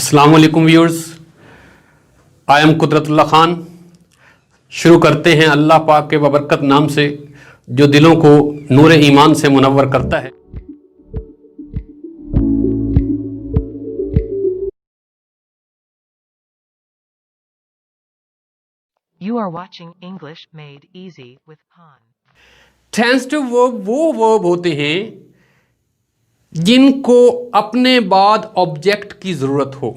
अस्सलाम वालेकुम viewers, I am Qudratullah Khan. शुरू करते हैं अल्लाह पाक के बबरकत नाम से जो दिलों को नूर ईमान से मुनव्वर करता है। You are watching English Made Easy with Khan. Transitive verb वो वर्ब होते हैं जिनको अपने बाद ऑब्जेक्ट की जरूरत हो।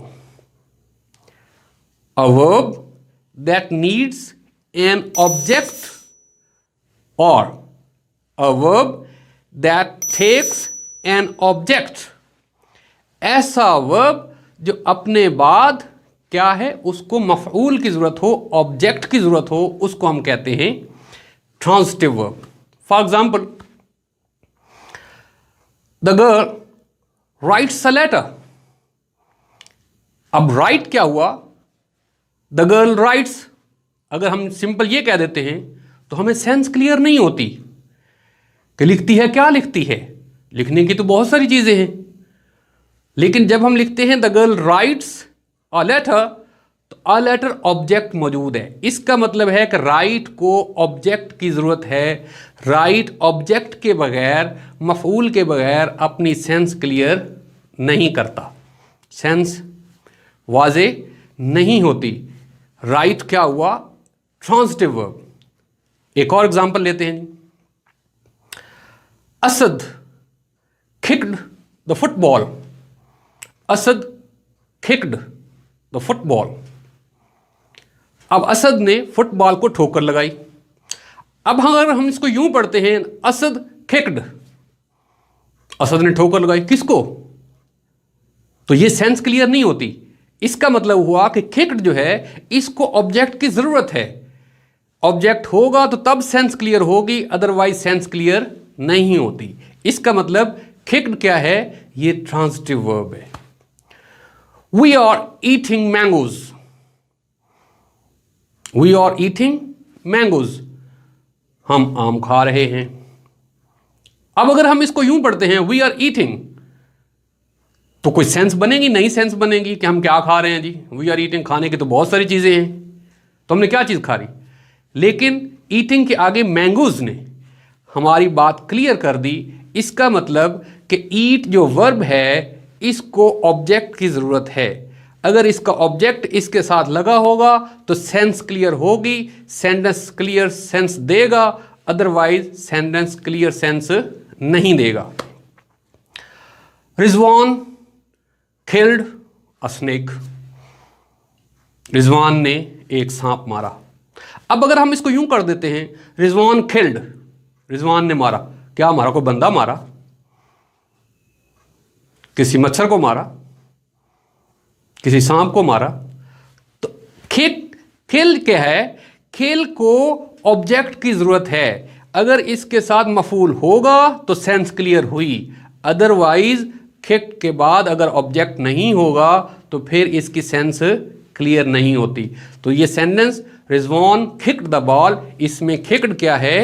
A verb that needs an object or a verb that takes an object। ऐसा वर्ब जो अपने बाद क्या है उसको मफऊल की जरूरत हो, ऑब्जेक्ट की जरूरत हो, उसको हम कहते हैं transitive verb. For example, the girl writes a letter. अब राइट क्या हुआ? The girl writes. अगर हम सिंपल ये कह देते हैं तो हमें सेंस क्लियर नहीं होती कि लिखती है क्या लिखती है। लिखने की तो बहुत सारी चीजें हैं, लेकिन जब हम लिखते हैं the girl writes a letter तो अ लेटर ऑब्जेक्ट मौजूद है। इसका मतलब है कि राइट को ऑब्जेक्ट की जरूरत है। राइट ऑब्जेक्ट के बगैर, मफऊल के बगैर अपनी सेंस क्लियर नहीं करता, सेंस वाजे नहीं होती। राइट क्या हुआ? Transitive verb. एक और एग्जांपल लेते हैं। Asad kicked the football. Asad kicked the football. अब असद ने फुटबॉल को ठोकर लगाई। अब अगर हम इसको यूं पढ़ते हैं, असद किक्ड, असद ने ठोकर लगाई किसको, तो ये सेंस क्लियर नहीं होती। इसका मतलब हुआ कि किक्ड जो है इसको ऑब्जेक्ट की जरूरत है। ऑब्जेक्ट होगा तो तब सेंस क्लियर होगी, अदरवाइज सेंस क्लियर नहीं होती। इसका मतलब किक्ड क्या है? ये ट्रांजिटिव वर्ब है। We are eating mangoes. We are eating mangoes. हम आम खा रहे हैं। अब अगर हम इसको यूं पढ़ते हैं वी आर ईटिंग, तो कोई सेंस बनेगी? नहीं सेंस बनेगी कि हम क्या खा रहे हैं जी। वी आर ईटिंग, खाने की तो बहुत सारी चीजें हैं, तो हमने क्या चीज खा रही। लेकिन ईटिंग के आगे मैंगोज ने हमारी बात क्लियर कर दी। इसका मतलब कि ईट जो वर्ब है इसको ऑब्जेक्ट की जरूरत है। अगर इसका ऑब्जेक्ट इसके साथ लगा होगा तो सेंस क्लियर होगी, सेंटेंस क्लियर सेंस देगा, अदरवाइज सेंटेंस क्लियर सेंस नहीं देगा। Rizwan killed a snake. Rizwan ने एक सांप मारा। अब अगर हम इसको यूं कर देते हैं, रिजवान किल्ड, रिजवान ने मारा, क्या मारा? कोई बंदा मारा, किसी मच्छर को मारा, किसी सांप को मारा। तो खेल क्या है? खेल को ऑब्जेक्ट की जरूरत है। अगर इसके साथ मफूल होगा तो सेंस क्लियर हुई, अदरवाइज किक के बाद अगर ऑब्जेक्ट नहीं होगा तो फिर इसकी सेंस क्लियर नहीं होती। तो ये sentence Rizwan kicked the ball, इसमें किक्ड क्या है?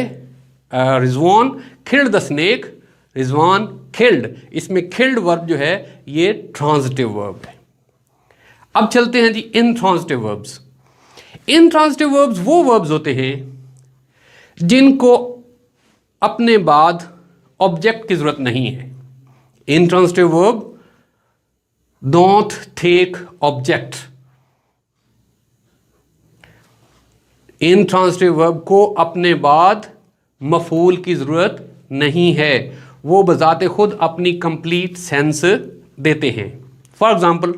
Rizwan killed the snake, Rizwan killed, इसमें किल्ड वर्ब जो है ये ट्रांजिटिव वर्ब है। अब चलते हैं जी इनट्रांजिटिव वर्ब्स। इनट्रांजिटिव वर्ब्स वो वर्ब्स होते हैं जिनको अपने बाद ऑब्जेक्ट की जरूरत नहीं है। Intransitive verb don't take object. Intransitive verb को अपने बाद मफूल की जरूरत नहीं है, वो बजाते खुद अपनी कंप्लीट सेंस देते हैं। For example,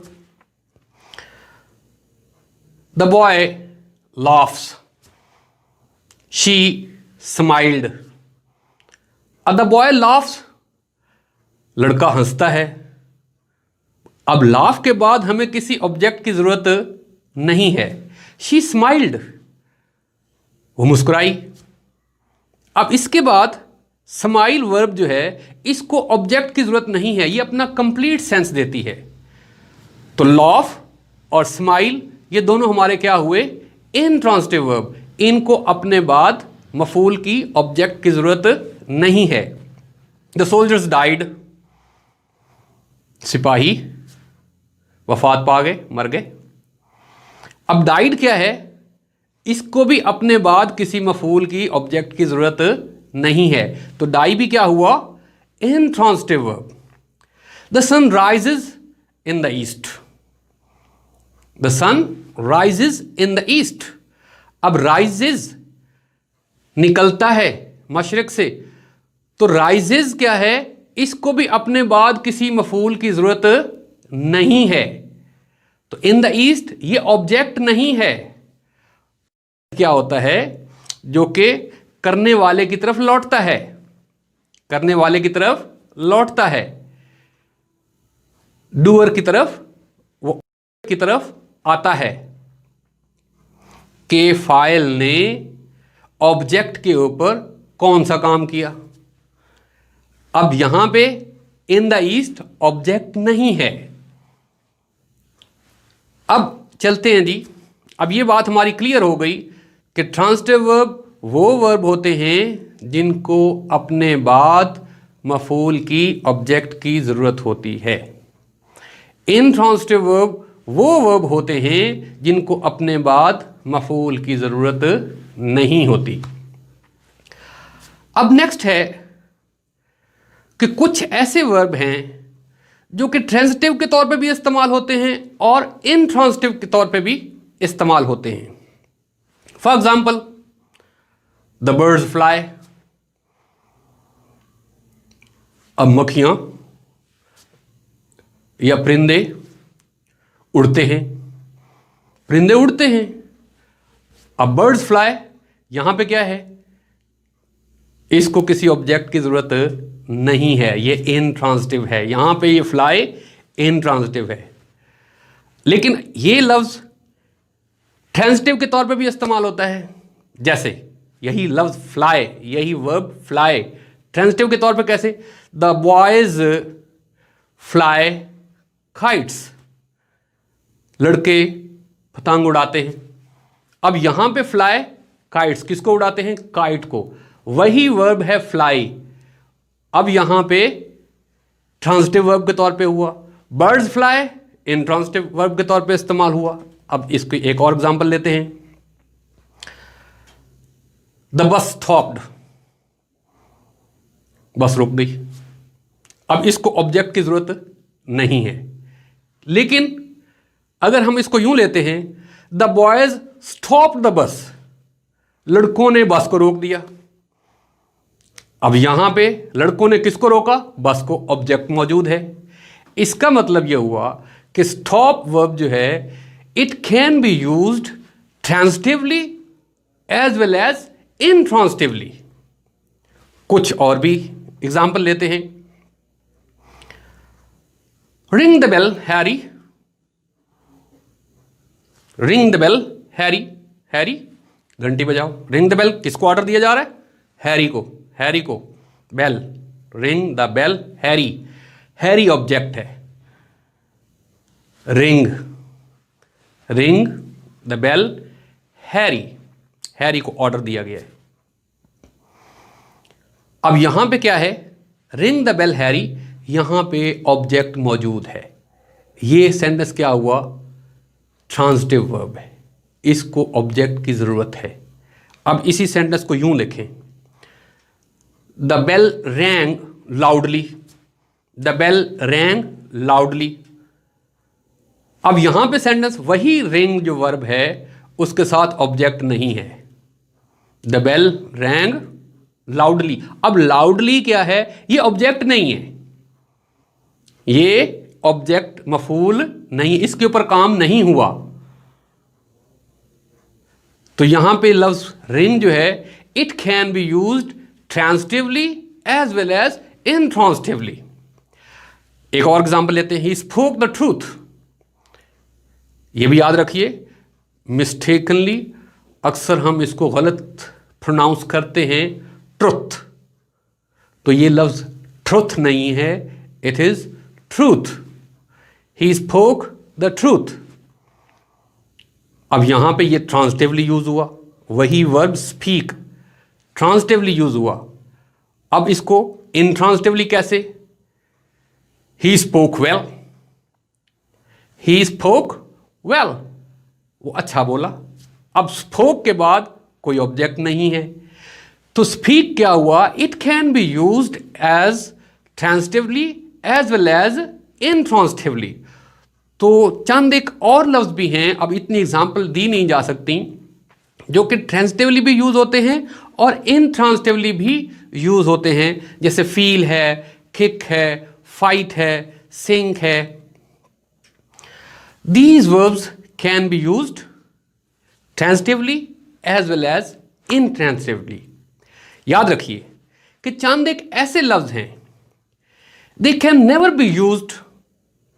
the boy laughs, she smiled. The boy laughs, लड़का हंसता है। अब लाफ के बाद हमें किसी ऑब्जेक्ट की जरूरत नहीं है। शी स्माइल्ड, वो मुस्कुराई। अब इसके बाद स्माइल वर्ब जो है इसको ऑब्जेक्ट की जरूरत नहीं है, ये अपना कंप्लीट सेंस देती है। तो लाफ और स्माइल ये दोनों हमारे क्या हुए? Intransitive verb. इनको अपने बाद मफूल की, ऑब्जेक्ट की जरूरत नहीं है। द सोल्जर्स डाइड, सिपाही वफात पा गए, मर गए। अब डाइड क्या है, इसको भी अपने बाद किसी मफूल की ऑब्जेक्ट की जरूरत नहीं है, तो डाई भी क्या हुआ, intransitive verb. The sun rises in the east, the sun rises in the east. अब राइजेज निकलता है मशरिक से, तो राइजेज क्या है, इसको भी अपने बाद किसी मफूल की जरूरत नहीं है, तो इन द ईस्ट ये ऑब्जेक्ट नहीं है, क्या होता है, जो कि करने वाले की तरफ लौटता है, करने वाले की तरफ लौटता है, डूअर की तरफ, वो की तरफ आता है कि फाइल ने ऑब्जेक्ट के ऊपर कौन सा काम किया। अब यहां पे इन द ईस्ट ऑब्जेक्ट नहीं है। अब चलते हैं जी, अब ये बात हमारी क्लियर हो गई कि ट्रांसिटिव वर्ब वो वर्ब होते हैं जिनको अपने बाद मफूल की ऑब्जेक्ट की ज़रूरत होती है। इनट्रांसिटिव वर्ब वो वर्ब होते हैं जिनको अपने बाद मफूल की ज़रूरत नहीं होती। अब नेक्स्ट है कि कुछ ऐसे वर्ब हैं जो कि ट्रांसिटिव के तौर पे भी इस्तेमाल होते हैं और इनट्रांसिटिव के तौर पे भी इस्तेमाल होते हैं। For example, the birds fly, अब मक्खियां या परिंदे उड़ते हैं, परिंदे उड़ते हैं। अब बर्ड्स फ्लाई, यहां पे क्या है, इसको किसी ऑब्जेक्ट की जरूरत नहीं है, ये इनट्रांसिटिव है, यहां पे ये फ्लाई इनट्रांसिटिव है। लेकिन ये लफ्ज ट्रांसिटिव के तौर पे भी इस्तेमाल होता है, जैसे यही लफ्ज फ्लाई, यही वर्ब फ्लाई ट्रांसिटिव के तौर पे कैसे, द बॉयज फ्लाई काइट्स, लड़के पतंग उड़ाते हैं। अब यहां पे फ्लाई काइट्स, किसको उड़ाते हैं, काइट को, वही वर्ब है फ्लाई, अब यहां पे ट्रांसिटिव वर्ब के तौर पे हुआ। बर्ड्स फ्लाई इनट्रांसिटिव वर्ब के तौर पे इस्तेमाल हुआ। अब इसको एक और एग्जांपल लेते हैं, द बस स्टॉप्ड, बस रुक गई। अब इसको ऑब्जेक्ट की जरूरत नहीं है, लेकिन अगर हम इसको यूं लेते हैं, the boys stopped the bus, लड़कों ने बस को रोक दिया। अब यहां पे लड़कों ने किसको रोका, बस को, ऑब्जेक्ट मौजूद है। इसका मतलब यह हुआ कि स्टॉप वर्ब जो है it can be used transitively as well as intransitively. कुछ और भी एग्जांपल लेते हैं, ring the bell Harry, ring the bell Harry, Harry घंटी बजाओ। रिंग द बेल किसको ऑर्डर दिया जा रहा है, हैरी को, हैरी को, bell, ring the bell Harry, Harry object है, ring, ring the bell Harry, Harry को ऑर्डर दिया गया है। अब यहां पे क्या है, रिंग द बेल हैरी, यहां पे ऑब्जेक्ट मौजूद है। ये सेंटेंस क्या हुआ, ट्रांसिटिव वर्ब है, इसको ऑब्जेक्ट की जरूरत है। अब इसी सेंटेंस को यूं लिखें, the bell rang loudly, the bell rang loudly. अब यहां पे सेंटेंस वही रिंग जो वर्ब है उसके साथ ऑब्जेक्ट नहीं है, द बेल रैंग लाउडली। अब लाउडली क्या है, ये ऑब्जेक्ट नहीं है, ये ऑब्जेक्ट मफूल नहीं, इसके ऊपर काम नहीं हुआ। तो यहां पे लफ्ज रिंग जो है it can be used transitively as well as intransitively. एक और एग्जांपल लेते हैं, ही स्पोक द ट्रूथ, ये भी याद रखिए, मिस्टेकनली अक्सर हम इसको गलत प्रोनाउंस करते हैं ट्रुथ, तो ये लफ्ज ट्रुथ नहीं है, it is truth, he spoke the truth. अब यहां पे ये ट्रांसिटिवली यूज हुआ, वही वर्ब स्पीक ट्रांसिटिवली यूज हुआ। अब इसको इनट्रांसिटिवली कैसे, he spoke well, he spoke well, वो अच्छा बोला। अब स्पोक के बाद कोई ऑब्जेक्ट नहीं है, तो स्पीक क्या हुआ? It can be used as transitively as well as intransitively. तो चंद एक और लफ्ज भी हैं, अब इतनी एग्जाम्पल दी नहीं जा सकती, जो कि ट्रांसिटिवली भी यूज होते हैं और इंट्रांसिटिवली भी यूज होते हैं, जैसे फील है, किक है, फाइट है, सिंक है। These verbs can be used transitively as well as intransitively. याद रखिए कि चंद एक ऐसे लफ्ज हैं, they can never be used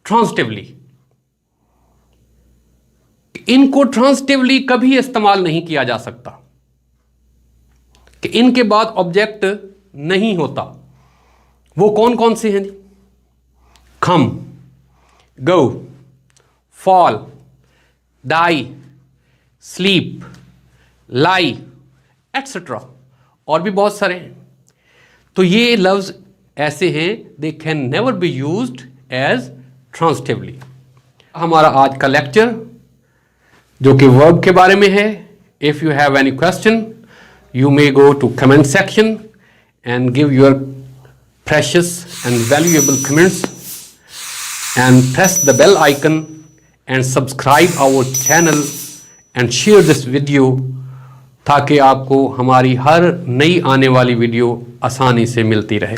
transitively. इनको ट्रांसिटिवली कभी इस्तेमाल नहीं किया जा सकता, कि इनके बाद ऑब्जेक्ट नहीं होता। वो कौन कौन से हैं? कम, गो, fall, die, sleep, lie, etc. और भी बहुत सारे हैं। तो ये लफ्ज ऐसे हैं, they can never be used as transitively. हमारा आज का लेक्चर जो कि वर्ब के बारे में है। If you have any question, you may go to comment section and give your precious and valuable comments and press the bell icon and subscribe our channel and share this video, ताकि आपको हमारी हर नई आने वाली video आसानी से मिलती रहे।